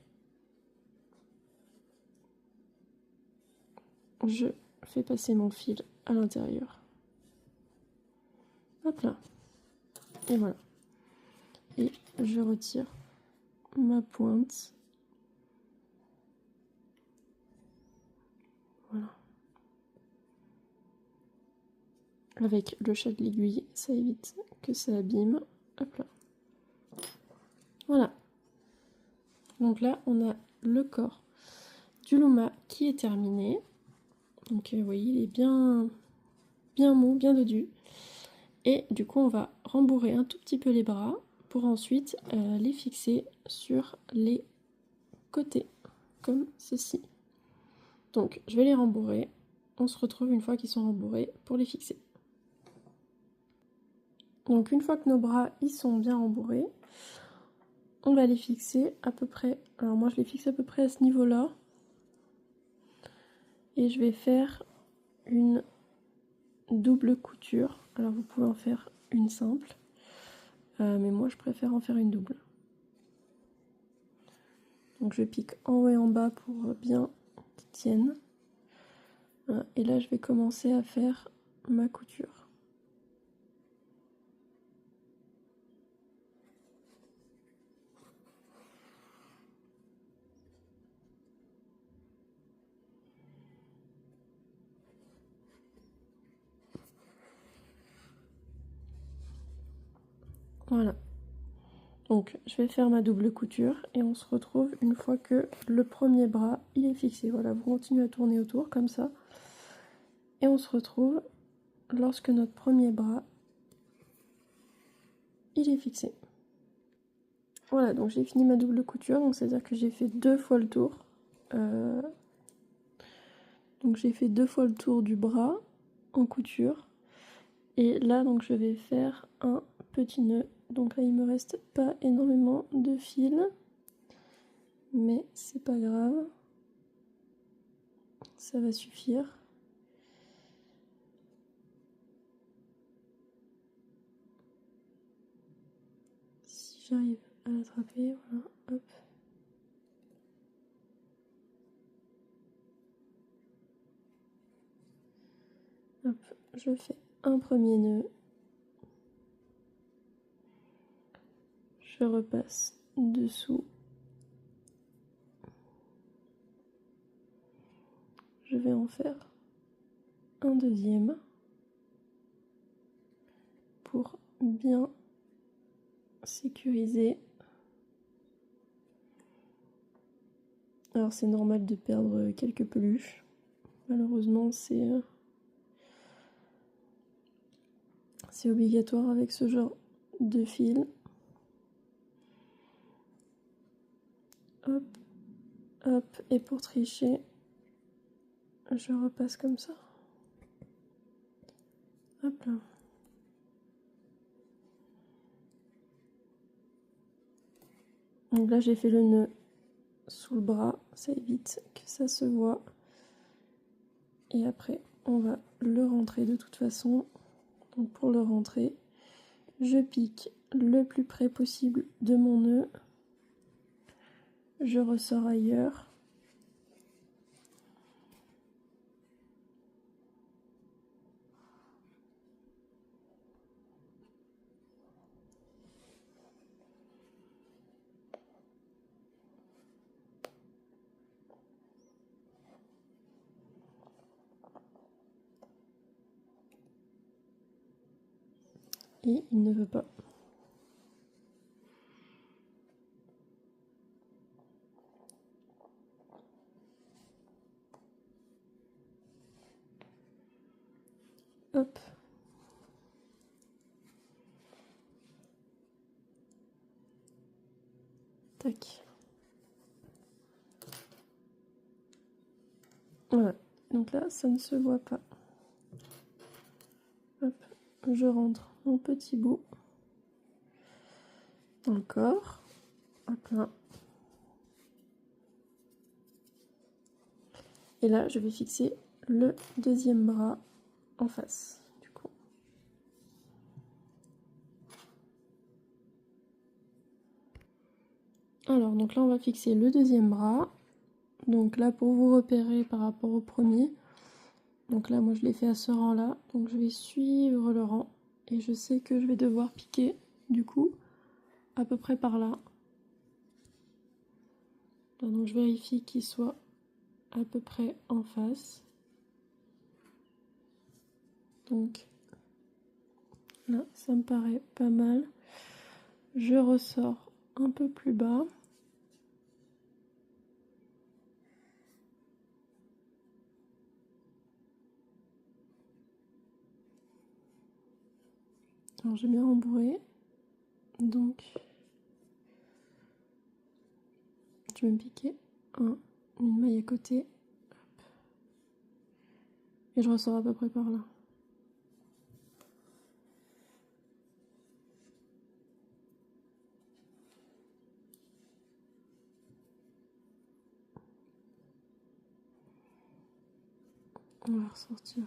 je fais passer mon fil à l'intérieur. Hop là. Et voilà. Et je retire ma pointe. Voilà. Avec le chat de l'aiguille, ça évite que ça abîme. Hop là. Voilà. Donc là, on a le corps du luma qui est terminé. Donc vous voyez, il est bien mou, bien dodu. Et du coup, on va rembourrer un tout petit peu les bras pour ensuite les fixer sur les côtés, comme ceci. Donc, je vais les rembourrer. On se retrouve une fois qu'ils sont rembourrés pour les fixer. Donc, une fois que nos bras ils sont bien rembourrés, on va les fixer à peu près. Alors, moi, je les fixe à peu près à ce niveau-là. Et je vais faire une double couture. Alors, vous pouvez en faire une simple. Mais moi, je préfère en faire une double. Donc, je pique en haut et en bas pour bien qu'ils tiennent. Et là, je vais commencer à faire ma couture. Voilà. Donc, je vais faire ma double couture et on se retrouve une fois que le premier bras, il est fixé. Voilà, vous continuez à tourner autour comme ça. Et on se retrouve lorsque notre premier bras, il est fixé. Voilà, donc j'ai fini ma double couture, donc c'est-à-dire que j'ai fait 2 fois le tour. Donc j'ai fait 2 fois le tour du bras en couture. Et là, donc je vais faire un petit nœud. Donc là, il me reste pas énormément de fil. Mais c'est pas grave. Ça va suffire. Si j'arrive à l'attraper, voilà, hop. Hop, je fais un premier nœud. Je repasse dessous. Je vais en faire un deuxième pour bien sécuriser. Alors c'est normal de perdre quelques peluches. Malheureusement c'est obligatoire avec ce genre de fil. Hop, hop, et pour tricher, je repasse comme ça. Hop là. Donc là j'ai fait le nœud sous le bras, ça évite que ça se voit. Et après on va le rentrer de toute façon. Donc pour le rentrer, je pique le plus près possible de mon nœud, je ressors ailleurs. Et il ne veut pas. Hop. Tac. Voilà. Donc là, ça ne se voit pas. Hop. Je rentre mon petit bout. Encore. Hop là. Et là, je vais fixer le deuxième bras en face. Du coup. Alors, donc là, on va fixer le deuxième bras. Donc là, pour vous repérer par rapport au premier, donc là, moi, je l'ai fait à ce rang-là. Donc, je vais suivre le rang. Et je sais que je vais devoir piquer, du coup, à peu près par là. Donc, je vérifie qu'il soit à peu près en face. Donc, là, ça me paraît pas mal. Je ressors un peu plus bas. Alors, j'ai bien rembourré. Donc, je vais me piquer une maille à côté. Hop. Et je ressors à peu près par là. On va ressortir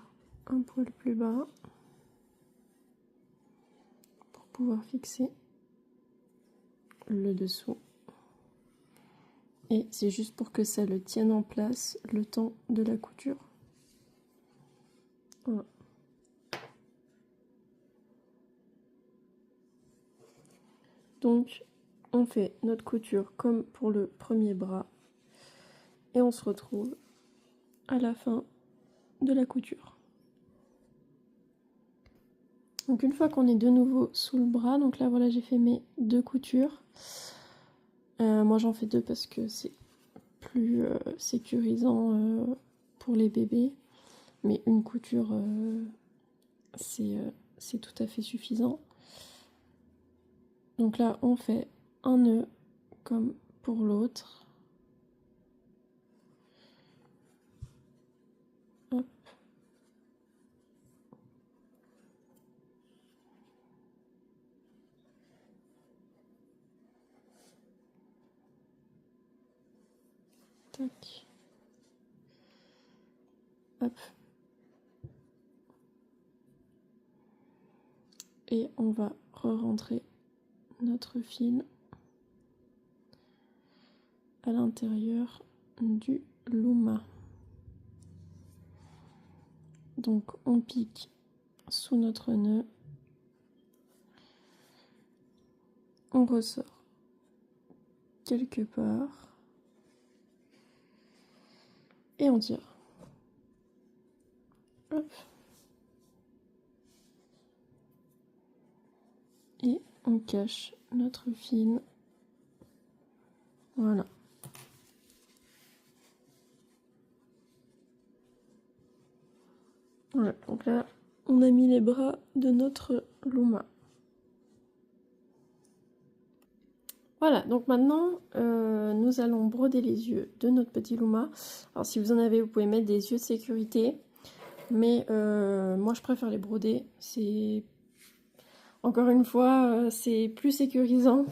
un poil plus bas pour pouvoir fixer le dessous. Et c'est juste pour que ça le tienne en place le temps de la couture. Voilà. Donc, on fait notre couture comme pour le premier bras. Et on se retrouve à la fin de la couture. Donc une fois qu'on est de nouveau sous le bras, donc là voilà, j'ai fait mes 2 coutures. Moi j'en fais 2 parce que c'est plus sécurisant pour les bébés. Mais une couture, c'est tout à fait suffisant. Donc là on fait un nœud comme pour l'autre. Hop. Tac. Hop. Et on va re-rentrer notre fil à l'intérieur du louma. Donc on pique sous notre nœud, on ressort quelque part et on tire. Hop. Et on cache notre fil. Voilà. Voilà, donc là, on a mis les bras de notre louma. Voilà, donc maintenant, nous allons broder les yeux de notre petit louma. Alors si vous en avez, vous pouvez mettre des yeux de sécurité. Mais moi, je préfère les broder. C'est, encore une fois, c'est plus sécurisant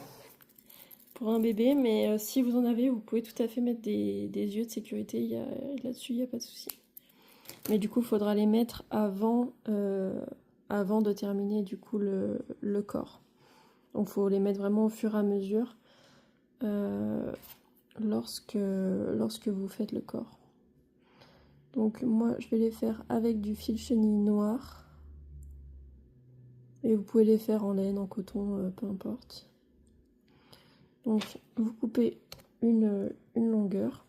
pour un bébé. Mais si vous en avez, vous pouvez tout à fait mettre des yeux de sécurité. Là-dessus, il n'y a pas de souci. Mais du coup, il faudra les mettre avant avant de terminer du coup le corps. Donc il faut les mettre vraiment au fur et à mesure lorsque vous faites le corps. Donc moi je vais les faire avec du fil chenille noir. Et vous pouvez les faire en laine, en coton, peu importe. Donc vous coupez une longueur.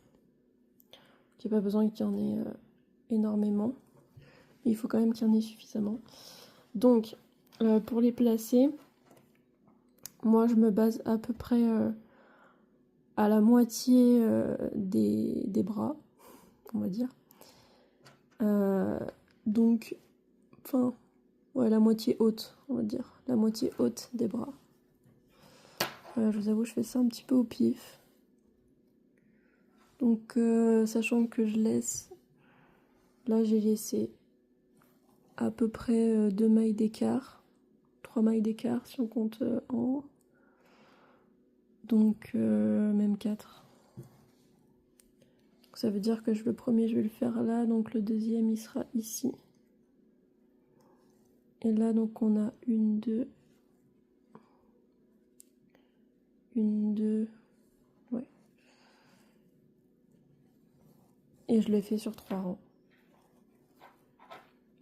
Il n'y a pas besoin qu'il y en ait énormément. Mais il faut quand même qu'il y en ait suffisamment. Donc pour les placer, moi je me base à peu près à la moitié des bras, on va dire. Donc, enfin, ouais, la moitié haute, on va dire. La moitié haute des bras. Je vous avoue, je fais ça un petit peu au pif. Donc, sachant que je laisse... Là, j'ai laissé à peu près 2 mailles d'écart. 3 mailles d'écart si on compte en haut. Donc, même 4. Donc, ça veut dire que le premier, je vais le faire là. Donc, le deuxième, il sera ici. Et là, donc, on a une, deux... Une, deux... Ouais. Et je le fais sur 3 rangs.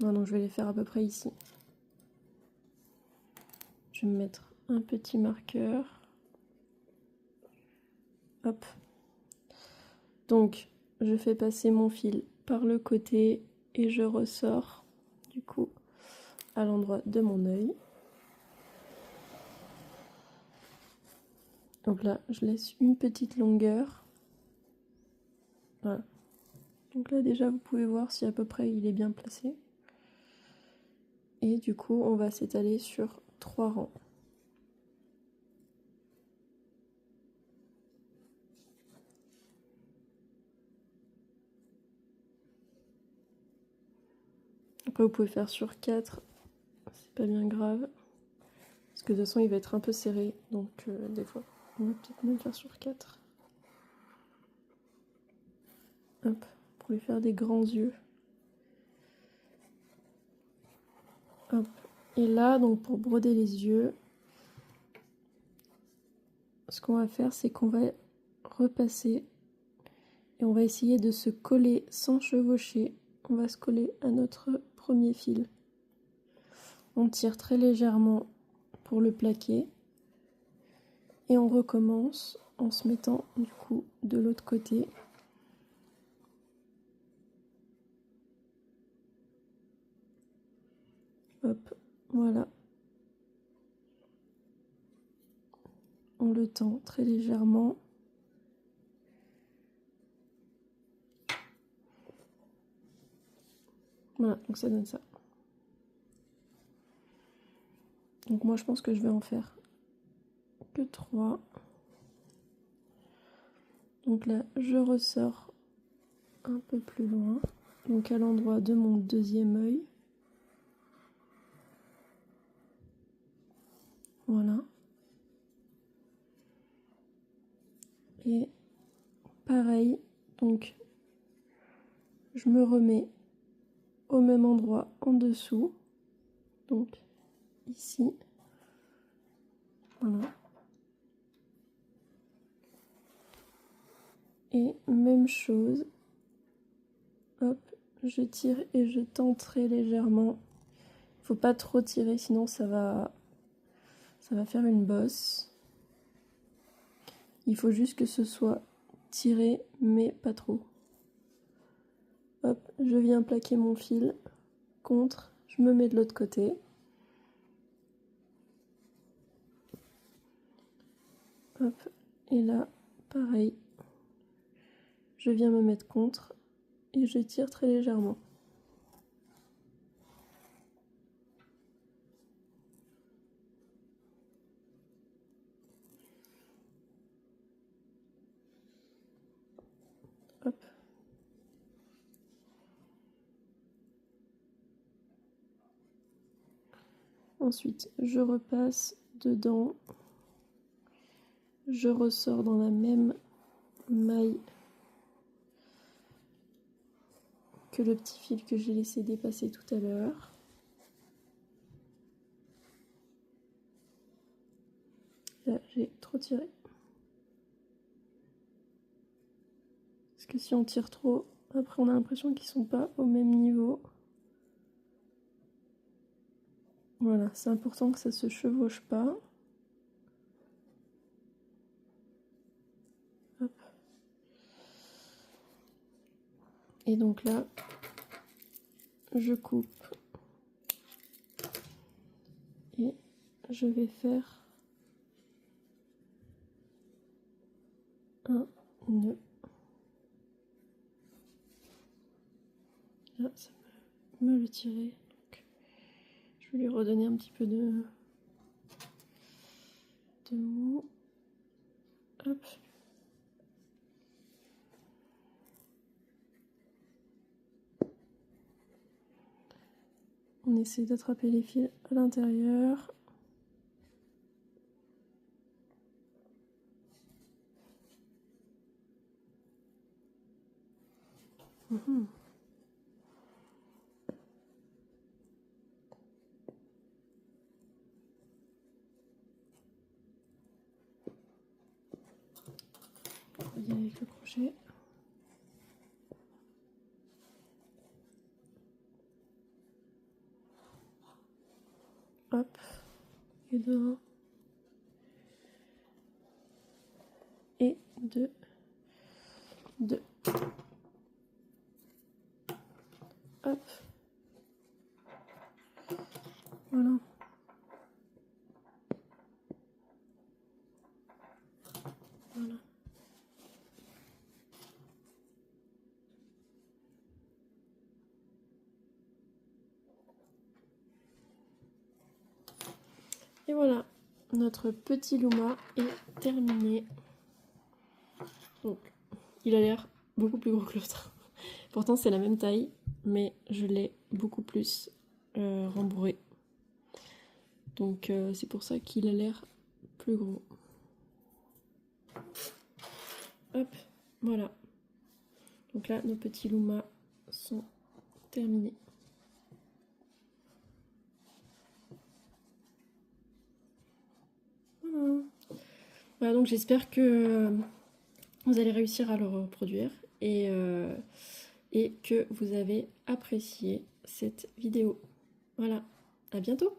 Non, donc je vais les faire à peu près ici. Je vais me mettre un petit marqueur. Hop. Donc, je fais passer mon fil par le côté et je ressors, du coup, à l'endroit de mon œil. Donc là, je laisse une petite longueur. Voilà. Donc là, déjà, vous pouvez voir si à peu près il est bien placé. Et du coup, on va s'étaler sur 3 rangs. Après, vous pouvez faire sur 4, c'est pas bien grave. Parce que de toute façon, il va être un peu serré, donc des fois, on va peut-être même faire sur 4. Hop, pour lui faire des grands yeux. Hop. Et là, donc pour broder les yeux, ce qu'on va faire, c'est qu'on va repasser et on va essayer de se coller sans chevaucher. On va se coller à notre premier fil. On tire très légèrement pour le plaquer et on recommence en se mettant du coup de l'autre côté. Hop, voilà. On le tend très légèrement. Voilà, donc ça donne ça. Donc moi je pense que je vais en faire que 3. Donc là je ressors un peu plus loin, donc à l'endroit de mon deuxième œil. Voilà. Et pareil, donc je me remets au même endroit en dessous, donc ici. Voilà. Et même chose, hop, je tire et je tends très légèrement. Faut pas trop tirer, sinon ça va faire une bosse. Il faut juste que ce soit tiré, mais pas trop. Hop, je viens plaquer mon fil contre, je me mets de l'autre côté. Hop, et là, pareil, je viens me mettre contre et je tire très légèrement. Hop. Ensuite, je repasse dedans. Je ressors dans la même maille que le petit fil que j'ai laissé dépasser tout à l'heure. là j'ai trop tiré. Parce que si on tire trop, après on a l'impression qu'ils sont pas au même niveau. Voilà, c'est important que ça se chevauche pas. Hop. Et donc là, je coupe. Et je vais faire un nœud. Là, ça me le tirer. Donc, je vais lui redonner un petit peu de mou. Hop. On essaie d'attraper les fils à l'intérieur. Mmh. On va y aller avec le crochet. Hop. Et de 1. Et de 2. Hop. Voilà. Voilà. Et voilà, notre petit Luma est terminé. Donc, il a l'air beaucoup plus gros que l'autre. Pourtant, c'est la même taille, mais je l'ai beaucoup plus rembourré. Donc, c'est pour ça qu'il a l'air plus gros. Hop, voilà. Donc là, nos petits Luma sont terminés. Voilà. Voilà, donc j'espère que vous allez réussir à le reproduire et que vous avez apprécié cette vidéo. Voilà, à bientôt!